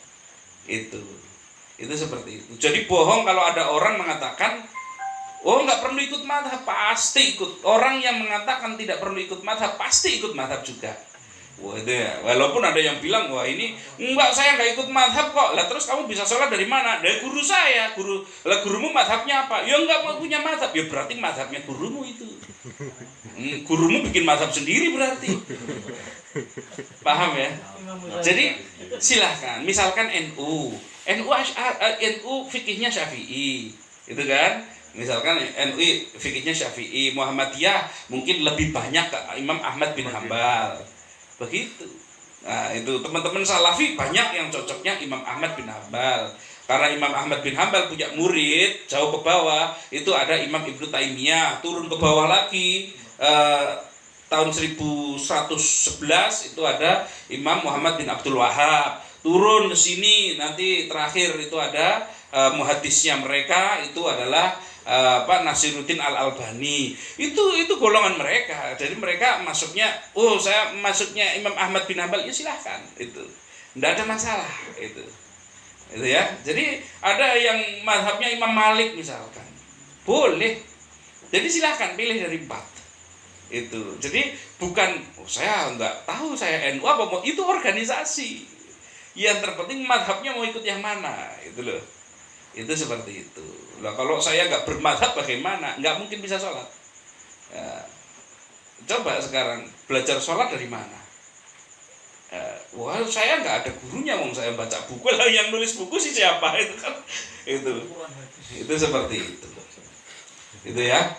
Itu seperti itu. Jadi bohong kalau ada orang mengatakan, oh nggak perlu ikut madhab, pasti ikut. Orang yang mengatakan tidak perlu ikut madhab, pasti ikut madhab juga. Wah itu ya. Walaupun ada yang bilang, wah ini enggak, saya nggak ikut madhab kok. Lah terus kamu bisa sholat dari mana? Dari guru saya. Gurumu madhabnya apa? Ya nggak mau punya madhab. Ya berarti madhabnya gurumu itu. Gurumu bikin madhab sendiri berarti. Paham ya? Jadi silahkan. Misalkan NU fikihnya Syafi'i, itu kan? Misalkan NU fikihnya Syafi'i, Muhammadiyah mungkin lebih banyak ke Imam Ahmad bin Hambal. Begitu. Nah, itu teman-teman Salafi banyak yang cocoknya Imam Ahmad bin Hambal. Karena Imam Ahmad bin Hambal punya murid jauh ke bawah, itu ada Imam Ibnu Taimiyah, turun ke bawah lagi tahun 1111 itu ada Imam Muhammad bin Abdul Wahab. Turun ke sini nanti terakhir itu ada muhaddisnya mereka itu adalah Nasiruddin Al-Albani. Itu golongan mereka. Jadi mereka masuknya, saya masuknya Imam Ahmad bin Hambal, ya silahkan, itu tidak ada masalah itu ya. Jadi ada yang mazhabnya Imam Malik misalkan, boleh. Jadi silahkan pilih dari 4 itu. Jadi bukan saya nggak tahu saya NU apa mau, itu organisasi. Yang terpenting mazhabnya mau ikut yang mana, itu loh. Itu seperti itu. Lah kalau saya nggak bermadhab bagaimana? Nggak mungkin bisa sholat. Ya, coba sekarang belajar sholat dari mana? Wah saya nggak ada gurunya, saya baca buku lah, yang nulis buku sih siapa itu kan? Itu seperti itu. Itu ya.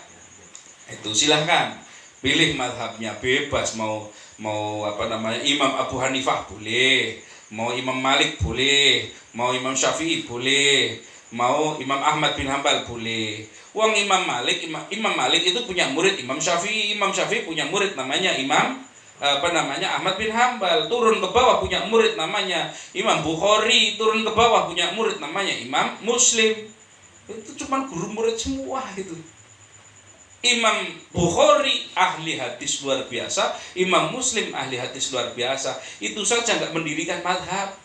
Itu silahkan pilih madhabnya, bebas mau Imam Abu Hanifah boleh, mau Imam Malik boleh, mau Imam Syafi'i boleh, mau Imam Ahmad bin Hambal boleh. Uang Imam Malik itu punya murid Imam Syafi'i punya murid namanya Ahmad bin Hambal, turun ke bawah punya murid namanya Imam Bukhari, turun ke bawah punya murid namanya Imam Muslim. Itu cuma guru murid semua itu. Imam Bukhari ahli hadis luar biasa, Imam Muslim ahli hadis luar biasa. Itu saja nggak mendirikan madhab.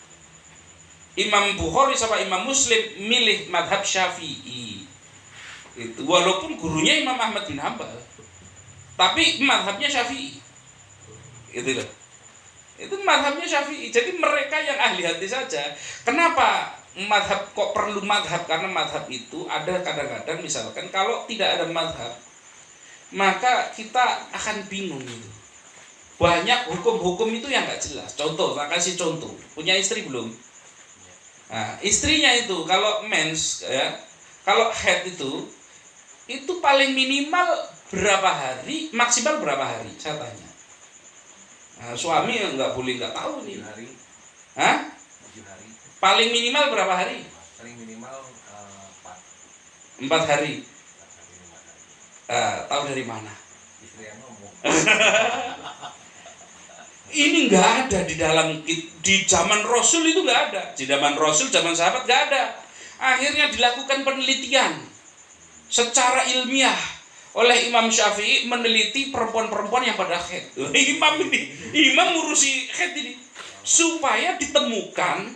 Imam Bukhari sama Imam Muslim milih madhab Syafi'i. Itu walaupun gurunya Imam Ahmad bin Hambal, tapi madhabnya Syafi'i. Itu loh. Itu madhabnya Syafi'i. Jadi mereka yang ahli hadis saja. Kenapa madhab kok perlu madhab? Karena madhab itu ada kadang-kadang misalkan kalau tidak ada madhab, maka kita akan bingung gitu. Banyak hukum-hukum itu yang nggak jelas. Contoh, saya kasih contoh. Punya istri belum? Nah, istrinya itu kalau mens ya, kalau head itu paling minimal berapa hari, maksimal berapa hari? Saya tanya. Nah, suami nggak boleh nggak tahu nih. 7 hari. Hah? 7 hari. Paling minimal berapa hari? Paling minimal 4 hari. Tahu dari mana? Istri yang ngomong. Ini nggak ada di zaman Rasul, itu nggak ada. Di zaman Rasul, zaman sahabat nggak ada. Akhirnya dilakukan penelitian secara ilmiah oleh Imam Syafi'i, meneliti perempuan-perempuan yang pada haid. Imam ngurusi haid ini supaya ditemukan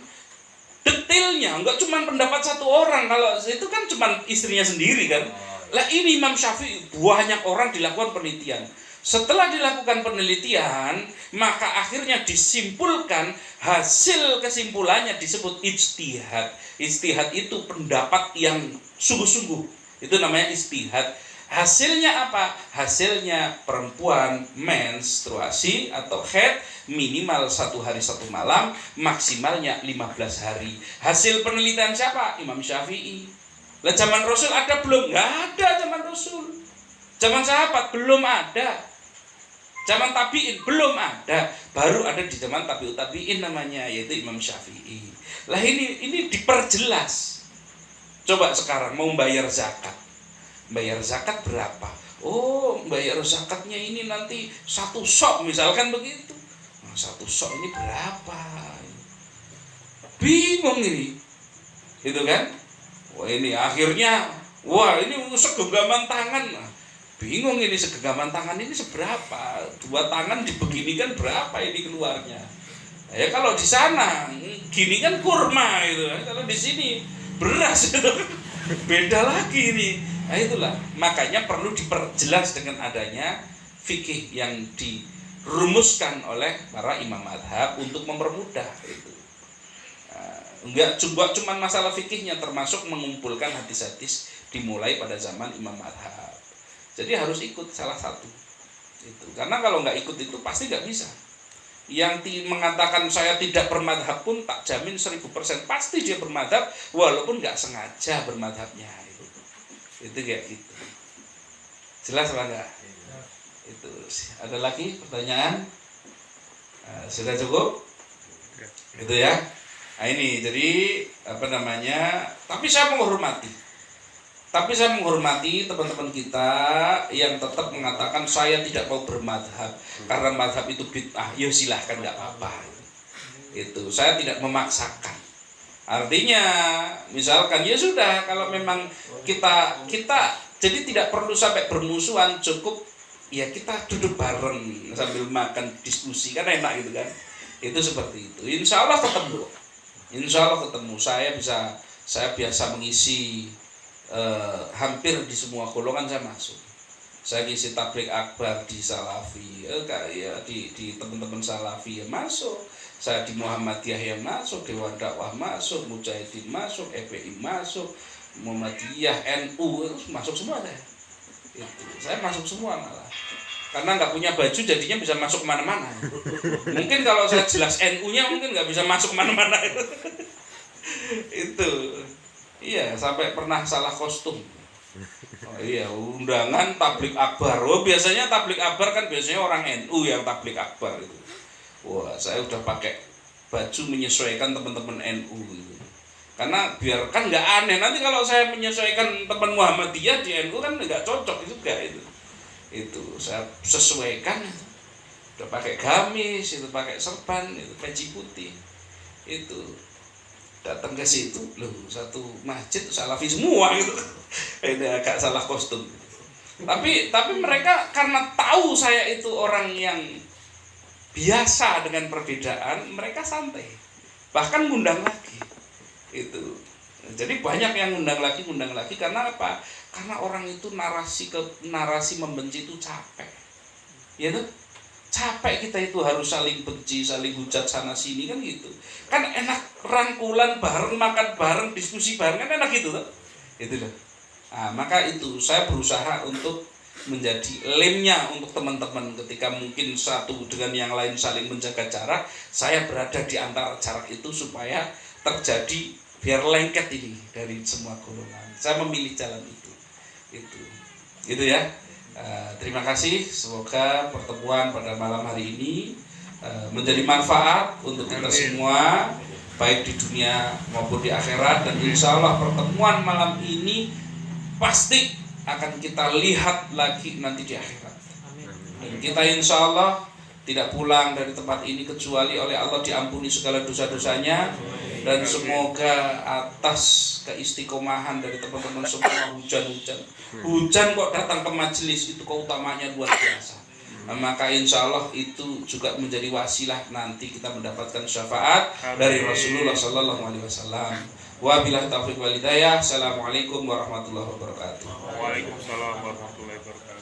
detailnya. Nggak cuma pendapat satu orang. Kalau itu kan cuma istrinya sendiri kan. Lah ini Imam Syafi'i, banyak orang dilakukan penelitian. Setelah dilakukan penelitian, maka akhirnya disimpulkan, hasil kesimpulannya disebut ijtihad. Ijtihad itu pendapat yang sungguh-sungguh. Itu namanya ijtihad. Hasilnya apa? Hasilnya perempuan menstruasi atau haid minimal 1 hari 1 malam, maksimalnya 15 hari. Hasil penelitian siapa? Imam Syafi'i. Lah zaman Rasul ada belum? Nggak ada zaman Rasul. Zaman sahabat belum ada. Zaman tabi'in belum ada. Baru ada di zaman tabi'ut tabi'in namanya, yaitu Imam Syafi'i. Lah ini diperjelas. Coba sekarang mau bayar zakat. Bayar zakat berapa? Oh, bayar zakatnya ini nanti 1 sok misalkan begitu. Nah, 1 sok ini berapa? Bingung ini. Itu kan? Wah ini akhirnya, ini segenggaman tangan. Bingung ini segenggaman tangan ini seberapa? 2 tangan dibeginikan berapa ini keluarnya? Ya kalau di sana gini kan kurma itu. Kalau di sini beras itu beda lagi ini. Nah itulah makanya perlu diperjelas dengan adanya fikih yang dirumuskan oleh para imam madhab untuk mempermudah itu. Enggak cuma masalah fikihnya, termasuk mengumpulkan hadis-hadis dimulai pada zaman imam madhab. Jadi harus ikut salah satu itu, karena kalau nggak ikut itu pasti nggak bisa. Yang mengatakan saya tidak bermadhab pun tak jamin 1000% pasti dia bermadhab, walaupun nggak sengaja bermadhabnya itu kayak gitu. Jelas apa enggak? Itu ada lagi pertanyaan? Sudah cukup? Gitu ya. Nah ini jadi tapi saya menghormati teman-teman kita yang tetap mengatakan saya tidak mau bermadhab karena madhab itu bid'ah. Ya silahkan, nggak apa-apa. Itu saya tidak memaksakan. Artinya misalkan ya sudah, kalau memang kita jadi tidak perlu sampai bermusuhan, cukup ya kita duduk bareng sambil makan diskusi kan enak gitu kan. Itu seperti itu. Insya Allah ketemu. Saya biasa mengisi hampir di semua golongan saya masuk. Saya ngisi tabligh akbar di Salafi, di teman-teman Salafi ya masuk. Saya di Muhammadiyah ya masuk, Dewan Dakwah masuk, Mujahidin masuk, FPI masuk, Muhammadiyah, NU masuk semua saya. Itu saya masuk semua malah. Karena nggak punya baju jadinya bisa masuk kemana-mana. Mungkin kalau saya jelas NU-nya mungkin nggak bisa masuk kemana-mana. Itu iya, sampai pernah salah kostum. Oh iya, undangan tabligh akbar. Biasanya tabligh akbar kan biasanya orang NU yang tabligh akbar itu. Wah, saya udah pakai baju menyesuaikan teman-teman NU gitu. Karena biar kan nggak aneh, nanti kalau saya menyesuaikan teman Muhammadiyah di NU kan nggak cocok juga itu. Itu saya sesuaikan itu. Udah pakai gamis, itu pakai serban, itu peci putih. Itu datang ke situ, loh satu masjid Salafi semua gitu. Ini agak salah kostum. Tapi mereka karena tahu saya itu orang yang biasa dengan perbedaan, mereka santai. Bahkan ngundang lagi. Itu. Jadi banyak yang ngundang lagi karena apa? Karena orang itu narasi membenci itu capek. Ya tuh? Capek kita itu harus saling benci, saling hujat sana sini kan gitu. Kan enak rangkulan bareng, makan bareng, diskusi bareng kan enak gitu tuh. Itu loh. Nah, maka itu saya berusaha untuk menjadi lemnya untuk teman-teman ketika mungkin satu dengan yang lain saling menjaga jarak, saya berada di antara jarak itu supaya terjadi biar lengket ini dari semua golongan. Saya memilih jalan itu. Itu ya. Terima kasih, semoga pertemuan pada malam hari ini menjadi manfaat untuk kita semua, baik di dunia maupun di akhirat. Dan insya Allah pertemuan malam ini pasti akan kita lihat lagi nanti di akhirat. Dan kita insya Allah tidak pulang dari tempat ini kecuali oleh Allah diampuni segala dosa-dosanya. Dan semoga atas keistiqomahan dari teman-teman semua, hujan kok datang ke majelis itu keutamanya luar biasa. Nah, maka insya Allah itu juga menjadi wasilah nanti kita mendapatkan syafaat dari Rasulullah SAW. Wabillahi taufiq wal hidayah. Assalamualaikum warahmatullahi wabarakatuh. Waalaikumsalam warahmatullahi wabarakatuh.